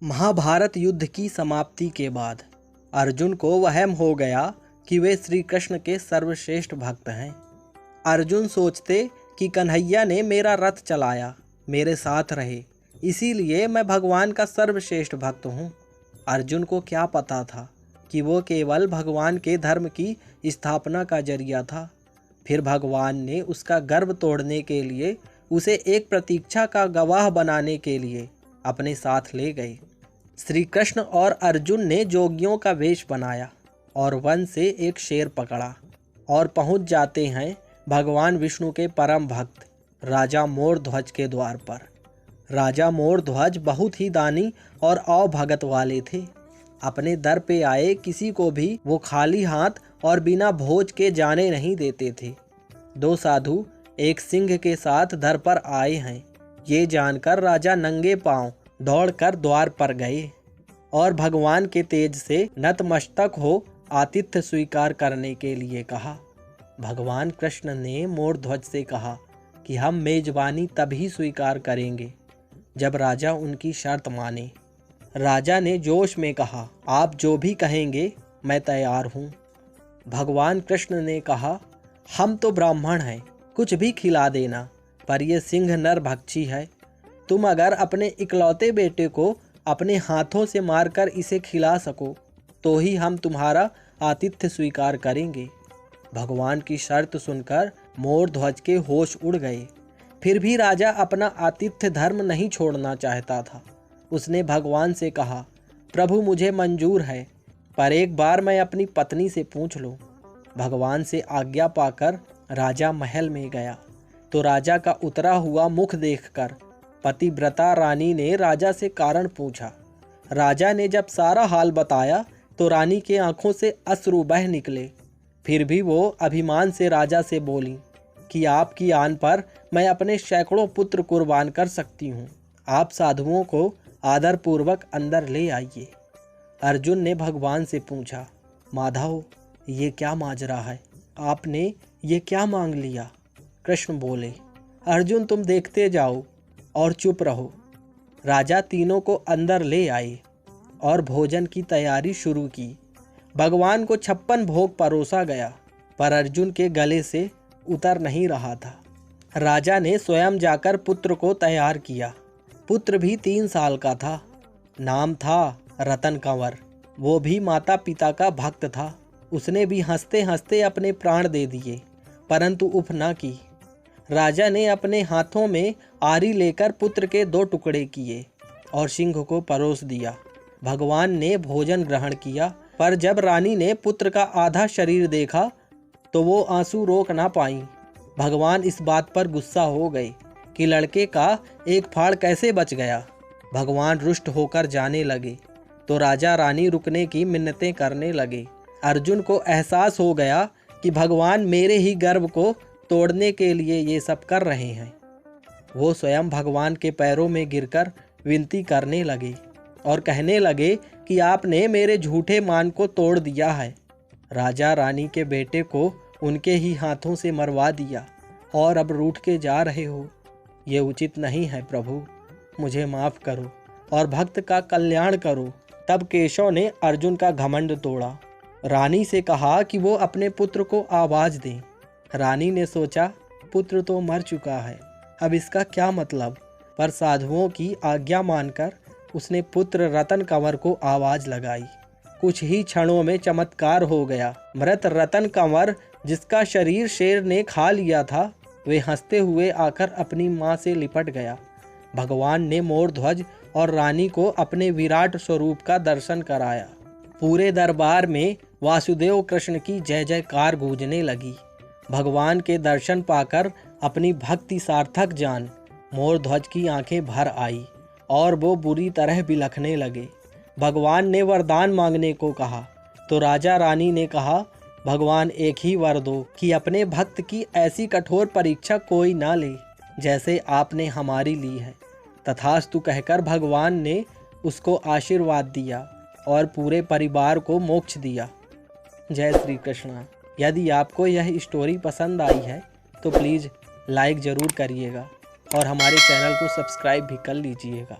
महाभारत युद्ध की समाप्ति के बाद अर्जुन को वहम हो गया कि वे श्री कृष्ण के सर्वश्रेष्ठ भक्त हैं। अर्जुन सोचते कि कन्हैया ने मेरा रथ चलाया, मेरे साथ रहे, इसीलिए मैं भगवान का सर्वश्रेष्ठ भक्त हूँ। अर्जुन को क्या पता था कि वो केवल भगवान के धर्म की स्थापना का जरिया था। फिर भगवान ने उसका गर्व तोड़ने के लिए उसे एक प्रतीक्षा का गवाह बनाने के लिए अपने साथ ले गए। श्री कृष्ण और अर्जुन ने जोगियों का वेश बनाया और वन से एक शेर पकड़ा और पहुंच जाते हैं भगवान विष्णु के परम भक्त राजा मोरध्वज के द्वार पर। राजा मोरध्वज बहुत ही दानी और अवभगत वाले थे। अपने दर पे आए किसी को भी वो खाली हाथ और बिना भोज के जाने नहीं देते थे। दो साधु एक सिंह के साथ दर पर आए हैं, ये जानकर राजा नंगे पांव दौड़कर द्वार पर गए और भगवान के तेज से नतमस्तक हो आतिथ्य स्वीकार करने के लिए कहा। भगवान कृष्ण ने मोरध्वज से कहा कि हम मेजबानी तभी स्वीकार करेंगे जब राजा उनकी शर्त माने। राजा ने जोश में कहा, आप जो भी कहेंगे मैं तैयार हूँ। भगवान कृष्ण ने कहा, हम तो ब्राह्मण हैं, कुछ भी खिला देना, पर यह सिंह नरभक्षी है। तुम अगर अपने इकलौते बेटे को अपने हाथों से मारकर इसे खिला सको तो ही हम तुम्हारा आतिथ्य स्वीकार करेंगे। भगवान की शर्त सुनकर मोरध्वज के होश उड़ गए। फिर भी राजा अपना आतिथ्य धर्म नहीं छोड़ना चाहता था। उसने भगवान से कहा, प्रभु मुझे मंजूर है, पर एक बार मैं अपनी पत्नी से पूछ लूँ। भगवान से आज्ञा पाकर राजा महल में गया तो राजा का उतरा हुआ मुख देखकर पतिव्रता रानी ने राजा से कारण पूछा। राजा ने जब सारा हाल बताया तो रानी के आंखों से अश्रु बह निकले। फिर भी वो अभिमान से राजा से बोली कि आपकी आन पर मैं अपने सैकड़ों पुत्र कुर्बान कर सकती हूँ। आप साधुओं को आदरपूर्वक अंदर ले आइए। अर्जुन ने भगवान से पूछा, माधव ये क्या माजरा है, आपने ये क्या मांग लिया? कृष्ण बोले, अर्जुन तुम देखते जाओ और चुप रहो। राजा तीनों को अंदर ले आए और भोजन की तैयारी शुरू की। भगवान को 56 भोग परोसा गया, पर अर्जुन के गले से उतर नहीं रहा था। राजा ने स्वयं जाकर पुत्र को तैयार किया। पुत्र भी 3 साल का था। नाम था रतन कंवर। वो भी माता पिता का भक्त था। उसने भी हंसते हंसते अपने प्राण दे दिए, परंतु उफ न की। राजा ने अपने हाथों में आरी लेकर पुत्र के 2 टुकड़े किए और सिंह को परोस दिया। भगवान ने भोजन ग्रहण किया, पर जब रानी ने पुत्र का आधा शरीर देखा तो वो आंसू रोक ना पाई। भगवान इस बात पर गुस्सा हो गए कि लड़के का एक फाड़ कैसे बच गया। भगवान रुष्ट होकर जाने लगे तो राजा रानी रुकने की मिन्नतें करने लगे। अर्जुन को एहसास हो गया कि भगवान मेरे ही गर्व को तोड़ने के लिए ये सब कर रहे हैं। वो स्वयं भगवान के पैरों में गिरकर विनती करने लगे और कहने लगे कि आपने मेरे झूठे मान को तोड़ दिया है। राजा रानी के बेटे को उनके ही हाथों से मरवा दिया और अब रूठ के जा रहे हो। ये उचित नहीं है प्रभु, मुझे माफ़ करो और भक्त का कल्याण करो। तब केशव ने अर्जुन का घमंड तोड़ा। रानी से कहा कि वो अपने पुत्र को आवाज़ दें। रानी ने सोचा, पुत्र तो मर चुका है, अब इसका क्या मतलब, पर साधुओं की आज्ञा मानकर उसने पुत्र रतन कंवर को आवाज़ लगाई। कुछ ही क्षणों में चमत्कार हो गया। मृत रतन कंवर, जिसका शरीर शेर ने खा लिया था, वे हंसते हुए आकर अपनी माँ से लिपट गया। भगवान ने मोरध्वज और रानी को अपने विराट स्वरूप का दर्शन कराया। पूरे दरबार में वासुदेव कृष्ण की जय जयकार गूंजने लगी। भगवान के दर्शन पाकर अपनी भक्ति सार्थक जान मोरध्वज की आंखें भर आई और वो बुरी तरह बिलखने लगे। भगवान ने वरदान मांगने को कहा तो राजा रानी ने कहा, भगवान एक ही वर दो कि अपने भक्त की ऐसी कठोर परीक्षा कोई ना ले जैसे आपने हमारी ली है। तथास्तु कहकर भगवान ने उसको आशीर्वाद दिया और पूरे परिवार को मोक्ष दिया। जय श्री कृष्ण। यदि आपको यह स्टोरी पसंद आई है तो प्लीज़ लाइक ज़रूर करिएगा और हमारे चैनल को सब्सक्राइब भी कर लीजिएगा।